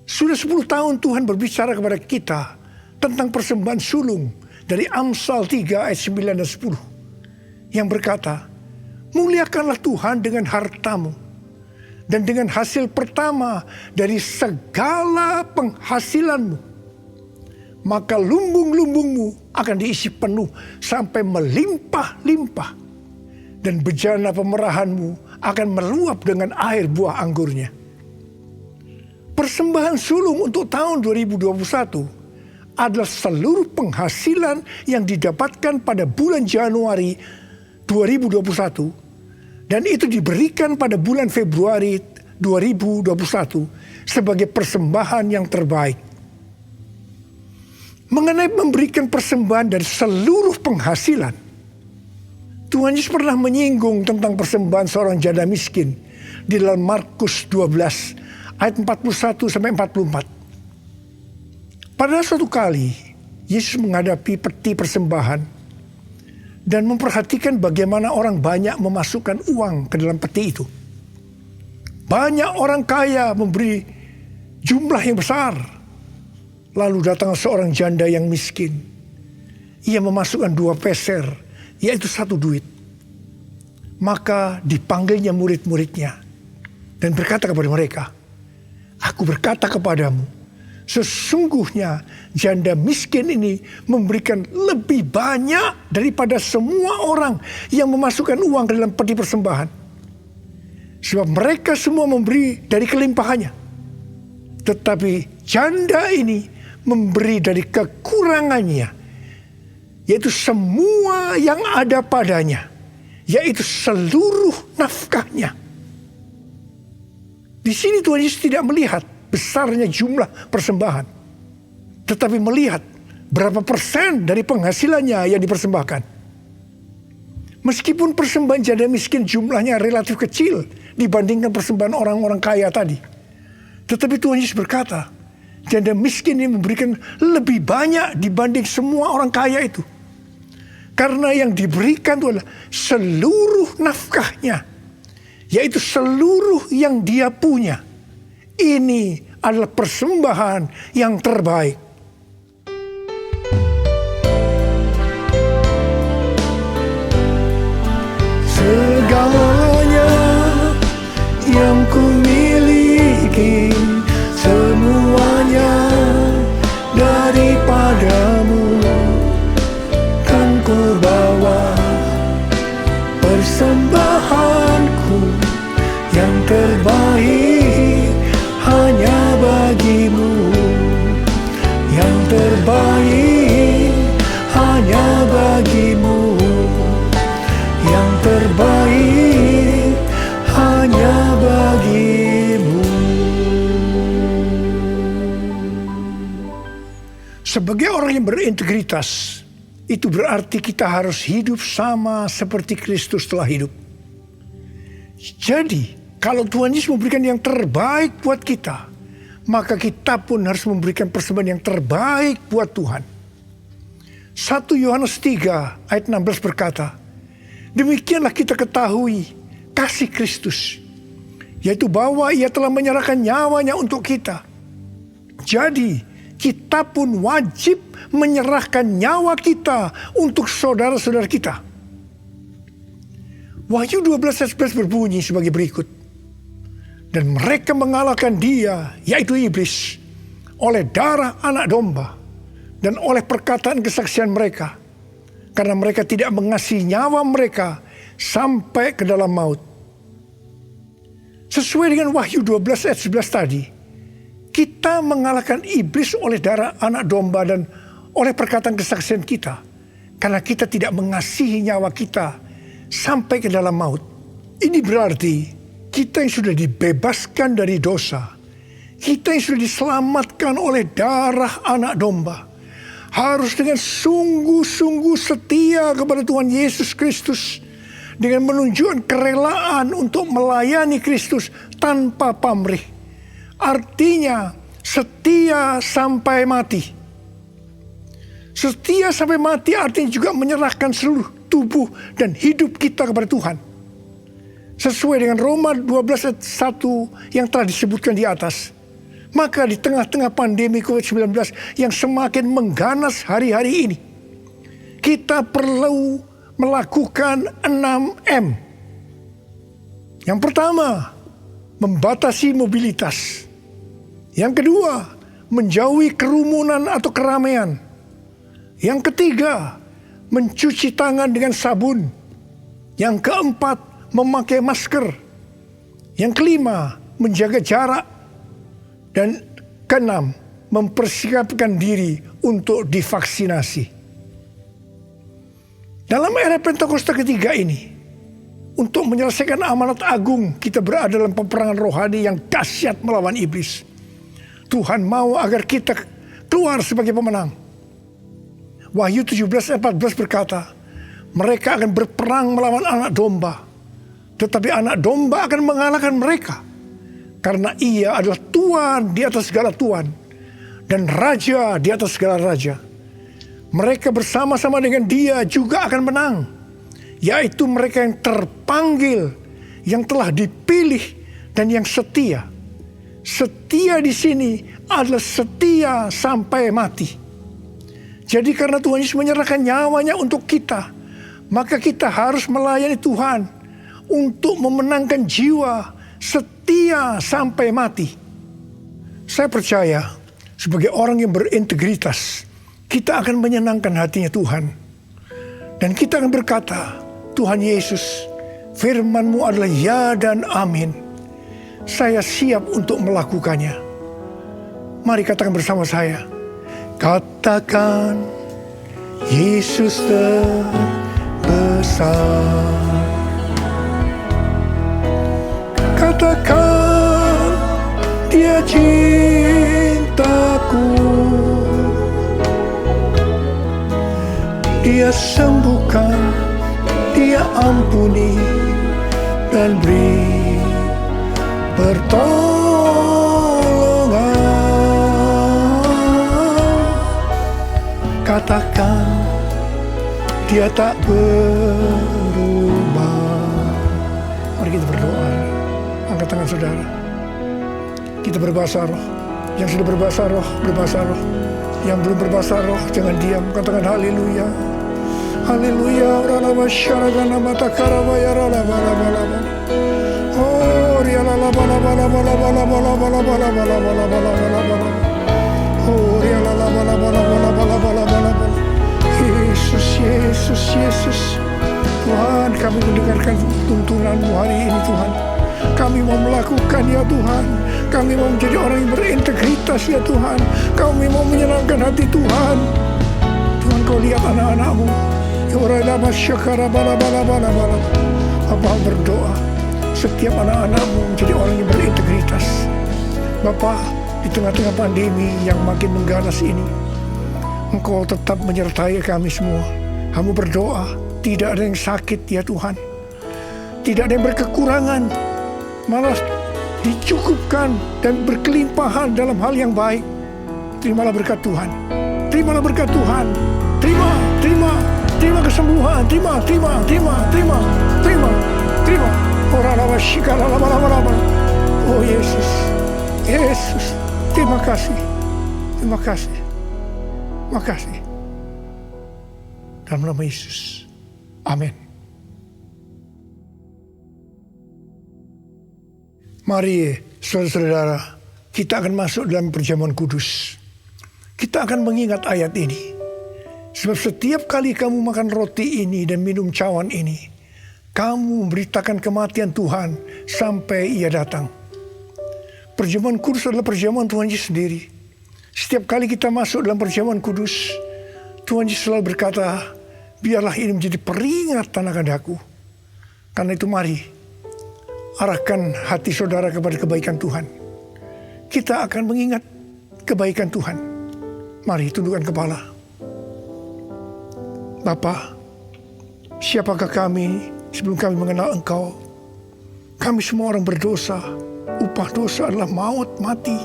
Sudah 10 tahun Tuhan berbicara kepada kita tentang persembahan sulung dari Amsal 3 ayat 9 dan 10. Yang berkata, muliakanlah Tuhan dengan hartamu dan dengan hasil pertama dari segala penghasilanmu. Maka lumbung-lumbungmu akan diisi penuh sampai melimpah-limpah. Dan bejana pemerahanmu akan meluap dengan air buah anggurnya. Persembahan sulung untuk tahun 2021 adalah seluruh penghasilan yang didapatkan pada bulan Januari 2021. Dan itu diberikan pada bulan Februari 2021 sebagai persembahan yang terbaik. Mengenai memberikan persembahan dari seluruh penghasilan, Tuhan Yesus pernah menyinggung tentang persembahan seorang janda miskin di dalam Markus 12 ayat 41 sampai 44. Pada suatu kali Yesus menghadapi peti persembahan dan memperhatikan bagaimana orang banyak memasukkan uang ke dalam peti itu. Banyak orang kaya memberi jumlah yang besar. Lalu datang seorang janda yang miskin. Ia memasukkan 2 peser, yaitu 1 duit. Maka dipanggilnya murid-muridnya dan berkata kepada mereka, aku berkata kepadamu, sesungguhnya janda miskin ini memberikan lebih banyak daripada semua orang yang memasukkan uang ke dalam peti persembahan. Sebab mereka semua memberi dari kelimpahannya. Tetapi janda ini memberi dari kekurangannya, yaitu semua yang ada padanya, yaitu seluruh nafkahnya. Di sini Tuhan Yesus tidak melihat besarnya jumlah persembahan, tetapi melihat berapa persen dari penghasilannya yang dipersembahkan. Meskipun persembahan janda miskin jumlahnya relatif kecil dibandingkan persembahan orang-orang kaya tadi, tetapi Tuhan Yesus berkata, janda miskin ini memberikan lebih banyak dibanding semua orang kaya itu. Karena yang diberikan itu adalah seluruh nafkahnya, yaitu seluruh yang dia punya. Ini adalah persembahan yang terbaik. Segalanya yang ku miliki, semuanya daripadamu, kan ku bawa persembahanku yang terbaik hanya bagimu, yang terbaik hanya bagimu, yang terbaik hanya bagimu. Sebagai orang yang berintegritas, itu berarti kita harus hidup sama seperti Kristus telah hidup. Jadi, kalau Tuhan Yesus memberikan yang terbaik buat kita, maka kita pun harus memberikan persembahan yang terbaik buat Tuhan. 1 Yohanes 3 ayat 16 berkata, demikianlah kita ketahui kasih Kristus, yaitu bahwa Ia telah menyerahkan nyawanya untuk kita. Jadi, kita pun wajib menyerahkan nyawa kita untuk saudara-saudara kita. Wahyu 12 ayat 11 berbunyi sebagai berikut. Dan mereka mengalahkan dia, yaitu iblis, oleh darah anak domba dan oleh perkataan kesaksian mereka. Karena mereka tidak mengasihi nyawa mereka sampai ke dalam maut. Sesuai dengan Wahyu 12 ayat 11 tadi, kita mengalahkan iblis oleh darah anak domba dan oleh perkataan kesaksian kita. Karena kita tidak mengasihi nyawa kita sampai ke dalam maut. Ini berarti kita yang sudah dibebaskan dari dosa, kita yang sudah diselamatkan oleh darah anak domba, harus dengan sungguh-sungguh setia kepada Tuhan Yesus Kristus, dengan menunjukkan kerelaan untuk melayani Kristus tanpa pamrih. Artinya setia sampai mati. Setia sampai mati artinya juga menyerahkan seluruh tubuh dan hidup kita kepada Tuhan. Sesuai dengan Roma 12 ayat 1 yang telah disebutkan di atas. Maka di tengah-tengah pandemi COVID-19 yang semakin mengganas hari-hari ini, kita perlu melakukan 6M. Yang pertama, membatasi mobilitas. Yang kedua, menjauhi kerumunan atau keramaian. Yang ketiga, mencuci tangan dengan sabun. Yang keempat, memakai masker. Yang kelima, menjaga jarak. Dan keenam, mempersiapkan diri untuk divaksinasi. Dalam era Pentakosta ketiga ini, untuk menyelesaikan amanat agung, kita berada dalam peperangan rohani yang dahsyat melawan iblis. Tuhan mau agar kita keluar sebagai pemenang. Wahyu 17 ayat 14 berkata, mereka akan berperang melawan anak domba, tetapi anak domba akan mengalahkan mereka. Karena ia adalah Tuhan di atas segala Tuhan dan Raja di atas segala Raja. Mereka bersama-sama dengan dia juga akan menang. Yaitu mereka yang terpanggil, yang telah dipilih dan yang setia. Setia di sini adalah setia sampai mati. Jadi karena Tuhan Yesus menyerahkan nyawanya untuk kita, maka kita harus melayani Tuhan untuk memenangkan jiwa, setia sampai mati. Saya percaya sebagai orang yang berintegritas, kita akan menyenangkan hatinya Tuhan. Dan kita akan berkata, Tuhan Yesus, firman-Mu adalah ya dan amin. Saya siap untuk melakukannya. Mari katakan bersama saya. Katakan, Yesus terbesar. Katakan, Dia cintaku. Dia sembuhkan, Dia ampuni dan beri pertolongan. Katakan, Dia tak berubah. Mari kita berdoa. Angkat tangan saudara. Kita berbahasa roh. Yang sudah berbahasa roh, berbahasa roh. Yang belum berbahasa roh, jangan diam. Katakan haleluya. Haleluya. Ralaba syaragana mata karabaya ralaba laba laba. Oh, rialala bala bala bala bala bala bala bala bala bala bala bala bala. Oh, rialala bala bala bala bala bala bala bala. Yesus, Yesus, Yesus. Tuhan, kami mendengarkan tuntunan-Mu hari ini Tuhan. Kami mau melakukan ya Tuhan. Kami mau menjadi orang yang berintegritas ya Tuhan. Kami mau menyenangkan hati Tuhan. Tuhan, Kau lihat anak-anak-Mu. Bapa berdoa setiap anak-anak-Mu menjadi orang yang berintegritas. Bapa, di tengah-tengah pandemi yang makin mengganas ini, Engkau tetap menyertai kami semua. Kami berdoa tidak ada yang sakit ya Tuhan. Tidak ada yang berkekurangan, malah dicukupkan dan berkelimpahan dalam hal yang baik. Terimalah berkat Tuhan. Terimalah berkat Tuhan. Terima kesembuhan. Terima. Oh Yesus. Terima kasih. Makasih. Dalam nama Yesus. Amin. Mari saudara-saudara, kita akan masuk dalam perjamuan kudus. Kita akan mengingat ayat ini. Sebab setiap kali kamu makan roti ini dan minum cawan ini, kamu memberitakan kematian Tuhan sampai Ia datang. Perjamuan kudus adalah perjamuan Tuhan Yesus sendiri. Setiap kali kita masuk dalam perjamuan kudus, Tuhan Yesus selalu berkata, biarlah ini menjadi peringatan akan aku. Karena itu mari, arahkan hati saudara kepada kebaikan Tuhan. Kita akan mengingat kebaikan Tuhan. Mari tundukkan kepala. Bapa, siapakah kami sebelum kami mengenal Engkau? Kami semua orang berdosa. Upah dosa adalah maut, mati.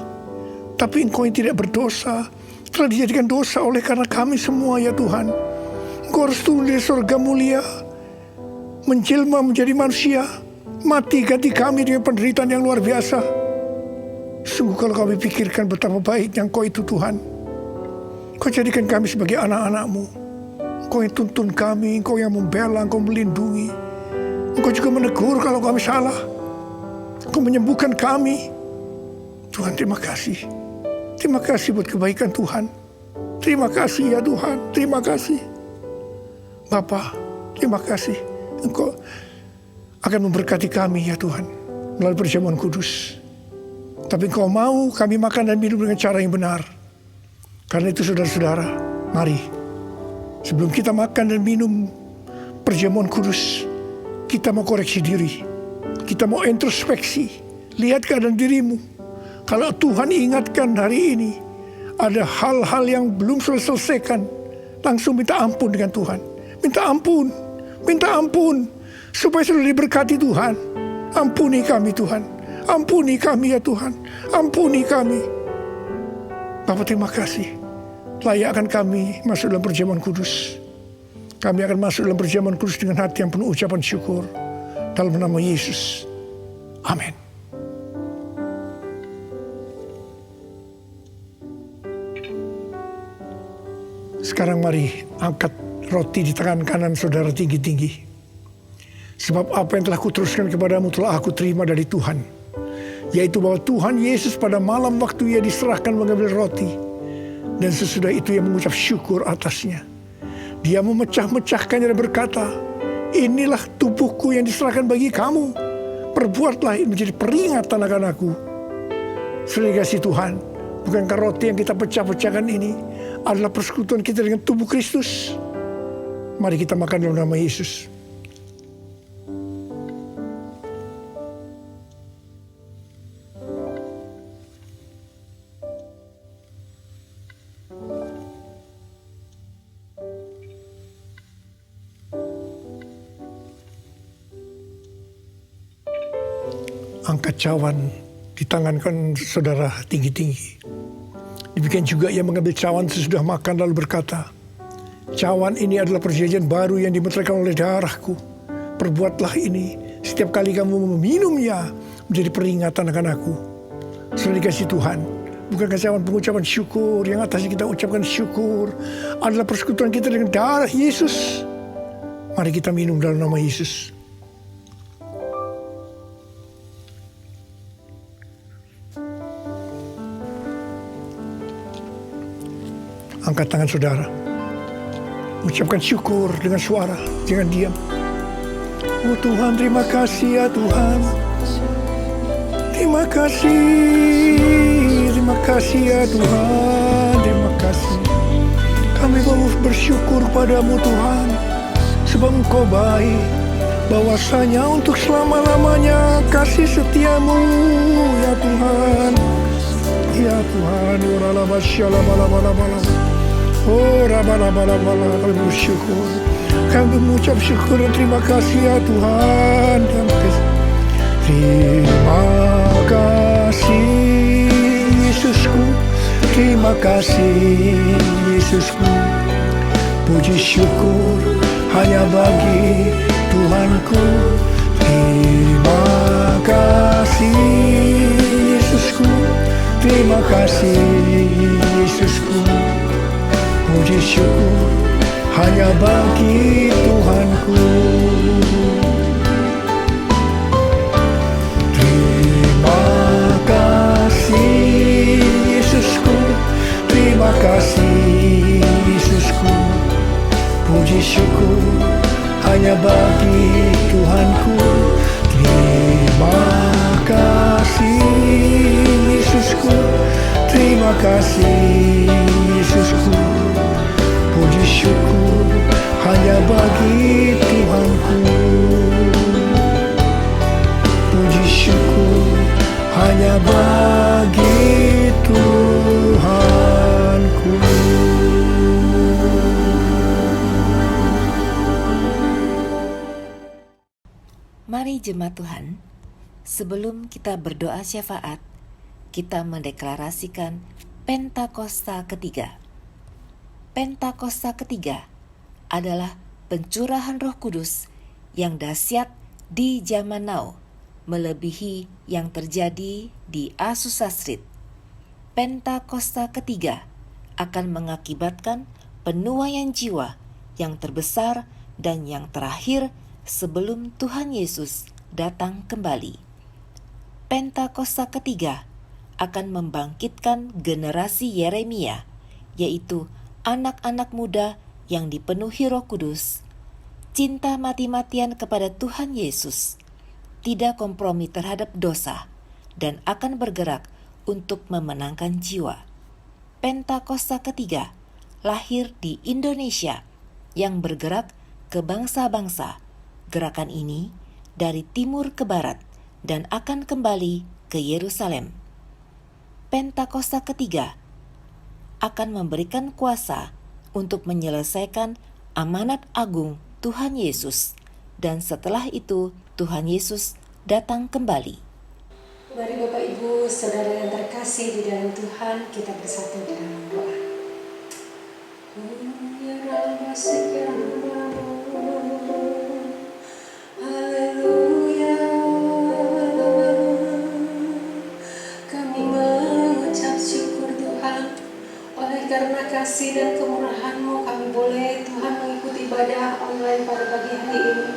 Tapi Engkau yang tidak berdosa telah dijadikan dosa oleh karena kami semua, ya Tuhan. Engkau harus turun dari surga mulia, menjelma menjadi manusia, mati ganti kami dengan penderitaan yang luar biasa. Sungguh kalau kami pikirkan betapa baiknya Engkau itu Tuhan. Engkau jadikan kami sebagai anak-anak-Mu. Engkau yang tuntun kami, Engkau yang membela, Engkau melindungi. Engkau juga menegur kalau kami salah. Engkau menyembuhkan kami. Tuhan, terima kasih. Terima kasih buat kebaikan Tuhan. Terima kasih ya Tuhan. Terima kasih. Bapa, terima kasih. Engkau akan memberkati kami ya Tuhan melalui perjamuan kudus. Tapi Engkau mau kami makan dan minum dengan cara yang benar. Karena itu saudara-saudara, mari sebelum kita makan dan minum perjamuan kudus, kita mau koreksi diri. Kita mau introspeksi. Lihat keadaan dirimu. Kalau Tuhan ingatkan hari ini ada hal-hal yang belum selesaikan, langsung minta ampun dengan Tuhan. Minta ampun. Supaya sudah diberkati Tuhan. Ampuni kami Tuhan. Ampuni kami ya Tuhan. Ampuni kami. Bapa, terima kasih. Layakkan kami masuk dalam perjamuan kudus. Kami akan masuk dalam perjamuan kudus dengan hati yang penuh ucapan syukur. Dalam nama Yesus. Amin. Sekarang mari angkat roti di tangan kanan saudara tinggi-tinggi. Sebab apa yang telah kuteruskan kepadamu telah aku terima dari Tuhan. Yaitu bahwa Tuhan Yesus pada malam waktu Ia diserahkan mengambil roti. Dan sesudah itu Ia mengucap syukur atasnya. Dia memecah-mecahkannya dan berkata, inilah tubuhku yang diserahkan bagi kamu. Perbuatlah ini menjadi peringatan akan aku. Saudara kasih Tuhan, bukankah roti yang kita pecah-pecahkan ini adalah persekutuan kita dengan tubuh Kristus? Mari kita makan dalam nama Yesus. Angkat cawan di tangan kan saudara tinggi-tinggi. Demikian juga Ia mengambil cawan sesudah makan lalu berkata, cawan ini adalah perjanjian baru yang dimeteraikan oleh darahku. Perbuatlah ini setiap kali kamu meminumnya menjadi peringatan akan aku. Saudara dikasih Tuhan, bukankah cawan pengucapan syukur yang atasnya kita ucapkan syukur adalah persekutuan kita dengan darah Yesus? Mari kita minum dalam nama Yesus. Angkat tangan saudara. Ucapkan syukur dengan suara. Jangan diam. Oh Tuhan, terima kasih ya Tuhan. Terima kasih. Terima kasih ya Tuhan. Terima kasih. Kami mau bersyukur padamu Tuhan. Sebab Engkau baik. Bahwasanya untuk selama-lamanya kasih setiamu ya Tuhan. Ya Tuhan. Oh, kami bersyukur. Kami mengucap syukur dan terima kasih ya Tuhan. Terima kasih Yesusku, terima kasih Yesusku. Puji syukur hanya bagi Tuhanku. Terima kasih Yesusku, terima kasih Yesusku. Puji syukur hanya bagi Tuhanku. Terima kasih Yesusku, terima kasih Yesusku. Puji syukur hanya bagi Tuhanku. Terima kasih Yesusku, terima kasih Yesusku. Puji syukur hanya bagi Tuhanku. Puji syukur hanya bagi Tuhanku. Mari jemaat Tuhan, sebelum kita berdoa syafaat, kita mendeklarasikan Pentakosta ketiga. Pentakosta ketiga adalah pencurahan Roh Kudus yang dahsyat di zaman now, melebihi yang terjadi di Azusa Street. Pentakosta ketiga akan mengakibatkan penuaian jiwa yang terbesar dan yang terakhir sebelum Tuhan Yesus datang kembali. Pentakosta ketiga akan membangkitkan generasi Yeremia, yaitu anak-anak muda yang dipenuhi Roh Kudus, cinta mati-matian kepada Tuhan Yesus, tidak kompromi terhadap dosa, dan akan bergerak untuk memenangkan jiwa. Pentakosta ketiga lahir di Indonesia yang bergerak ke bangsa-bangsa. Gerakan ini dari timur ke barat dan akan kembali ke Yerusalem. Pentakosta ketiga akan memberikan kuasa untuk menyelesaikan amanat agung Tuhan Yesus, dan setelah itu Tuhan Yesus datang kembali. Mari Bapak Ibu, saudara yang terkasih di dalam Tuhan, kita bersatu di dalam doa. Haleluya. Kami mengucap syukur Tuhan, oleh karena kasih dan kemurahan-Mu kami boleh Tuhan mengikuti ibadah online pada pagi hari ini.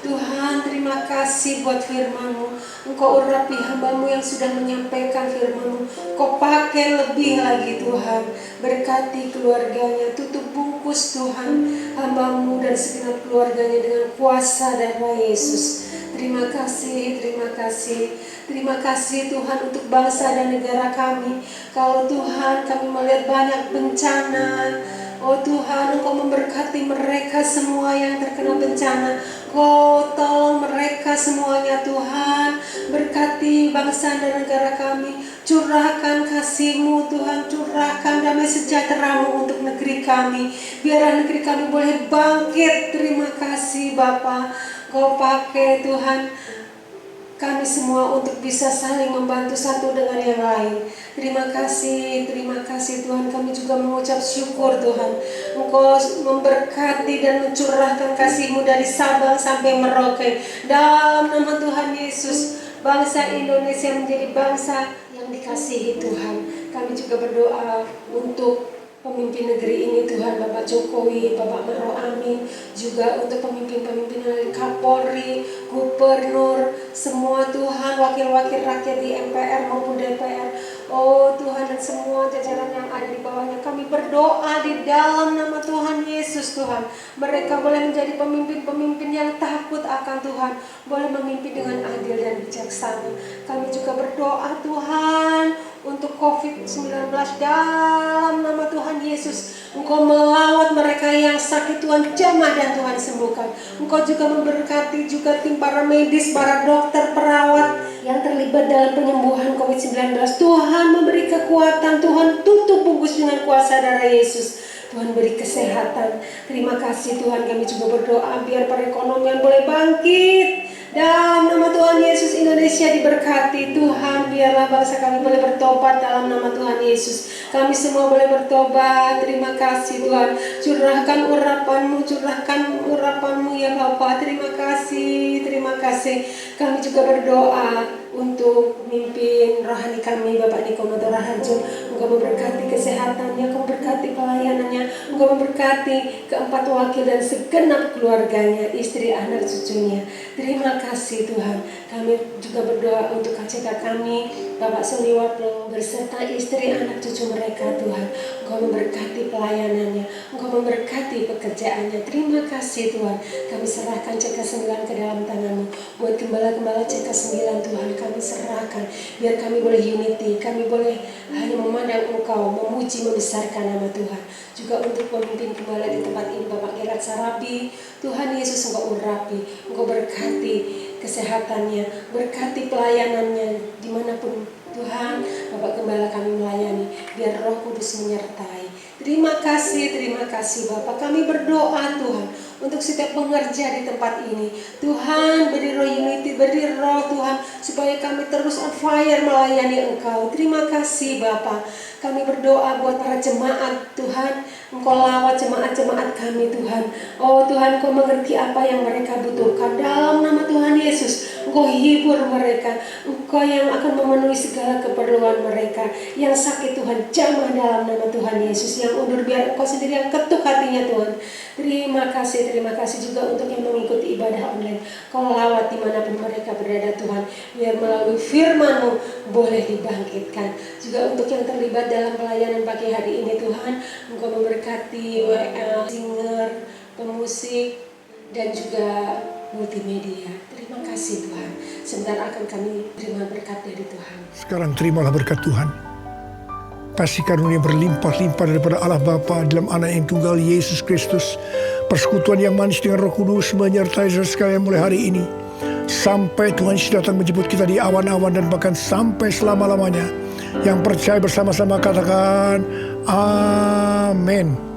Tuhan, terima kasih buat firman-Mu. Engkau urapi hamba-Mu yang sudah menyampaikan firman-Mu. Kau pakai lebih lagi Tuhan. Berkati keluarganya, tutup bungkus Tuhan hamba-Mu dan segenap keluarganya dengan kuasa darah Yesus. Terima kasih, terima kasih. Terima kasih Tuhan untuk bangsa dan negara kami. Kalau Tuhan kami melihat banyak bencana, oh Tuhan, Engkau memberkati mereka semua yang terkena bencana. Kau tolong mereka semuanya Tuhan. Berkati bangsa dan negara kami. Curahkan kasih-Mu Tuhan. Curahkan damai sejahtera-Mu untuk negeri kami. Biarlah negeri kami boleh bangkit. Terima kasih Bapa. Kau pakai Tuhan kami semua untuk bisa saling membantu satu dengan yang lain. Terima kasih Tuhan. Kami juga mengucap syukur Tuhan. Engkau memberkati dan mencurahkan kasih-Mu dari Sabang sampai Merauke. Dalam nama Tuhan Yesus, bangsa Indonesia menjadi bangsa yang dikasihi Tuhan. Kami juga berdoa untuk pemimpin negeri ini Tuhan, Bapak Jokowi, Bapak Ma'ruf Amin, juga untuk pemimpin-pemimpin dari Kapolri, Gubernur, semua Tuhan, wakil-wakil rakyat di MPR maupun DPR. Oh Tuhan, dan semua jajaran yang ada di bawahnya, kami berdoa di dalam nama Tuhan Yesus Tuhan. Mereka boleh menjadi pemimpin-pemimpin yang takut akan Tuhan, boleh memimpin dengan adil dan bijaksana. Kami juga berdoa Tuhan untuk COVID-19 dalam nama Tuhan Yesus. Engkau melawat mereka yang sakit Tuhan, jamah dan Tuhan sembuhkan. Engkau juga memberkati juga tim para medis, para dokter, perawat yang terlibat dalam penyembuhan COVID-19. Tuhan memberi kekuatan, Tuhan tutup bungkus dengan kuasa darah Yesus. Tuhan beri kesehatan. Terima kasih Tuhan, kami juga berdoa biar perekonomian boleh bangkit. Dalam nama Tuhan Yesus, Indonesia diberkati. Tuhan, biarlah bangsa kami boleh bertobat dalam nama Tuhan Yesus. Kami semua boleh bertobat. Terima kasih Tuhan. Curahkan urapan-Mu ya Bapa. Terima kasih. Kami juga berdoa untuk mimpin rohani kami, Bapak Niko Mato Raharjo. Engkau memberkati kesehatannya, Engkau memberkati pelayanannya, Engkau memberkati keempat wakil dan segenap keluarganya, istri, anak, cucunya. Terima kasih Tuhan. Kami juga berdoa untuk KCK kami, Bapak Sony Waplo beserta istri, anak, cucu mereka Tuhan. Engkau memberkati pelayanannya, Engkau memberkati pekerjaannya. Terima kasih Tuhan. Kami serahkan CK9 ke dalam tangan-Mu. Buat gembala-gembala CK9 Tuhan, kami serahkan. Biar kami boleh unity, kami boleh hanya memandang Engkau, memuji, membesarkan nama Tuhan. Juga untuk pemimpin gembala di tempat ini, Bapak Gerard Sarabi, Tuhan Yesus Engkau urapi, Engkau berkati kesehatannya, berkati pelayanannya dimanapun Tuhan Bapak Gembala kami melayani, biar Roh Kudus menyertai. Terima kasih Bapak. Kami berdoa Tuhan untuk setiap pengerja di tempat ini. Tuhan beri roh unity, beri roh Tuhan supaya kami terus on fire melayani Engkau. Terima kasih Bapak. Kami berdoa buat para jemaat Tuhan. Engkau lawat jemaat-jemaat kami Tuhan. Oh Tuhan, Engkau mengerti apa yang mereka butuhkan. Dalam nama Tuhan Yesus, Engkau hibur mereka. Engkau yang akan memenuhi segala keperluan mereka. Yang sakit Tuhan jamah dalam nama Tuhan Yesus. Yang undur biar Engkau sendiri yang ketuk hatinya Tuhan. Terima kasih juga untuk yang mengikuti ibadah online. Kau lawat dimanapun mereka berada Tuhan. Biar melalui firman-Mu boleh dibangkitkan. Juga untuk yang terlibat dalam pelayanan pagi hari ini Tuhan, Engkau memberkati WL, singer, pemusik, dan juga multimedia. Terima kasih Tuhan. Sebentar akan kami terima berkat dari Tuhan. Sekarang terimalah berkat Tuhan. Kasih karunia berlimpah-limpah daripada Allah Bapa dalam anak yang tunggal Yesus Kristus. Persekutuan yang manis dengan Roh Kudus menyertai saudara sekalian mulai hari ini. Sampai Tuhan Yesus datang menjemput kita di awan-awan dan bahkan sampai selama-lamanya. Yang percaya bersama-sama katakan amin.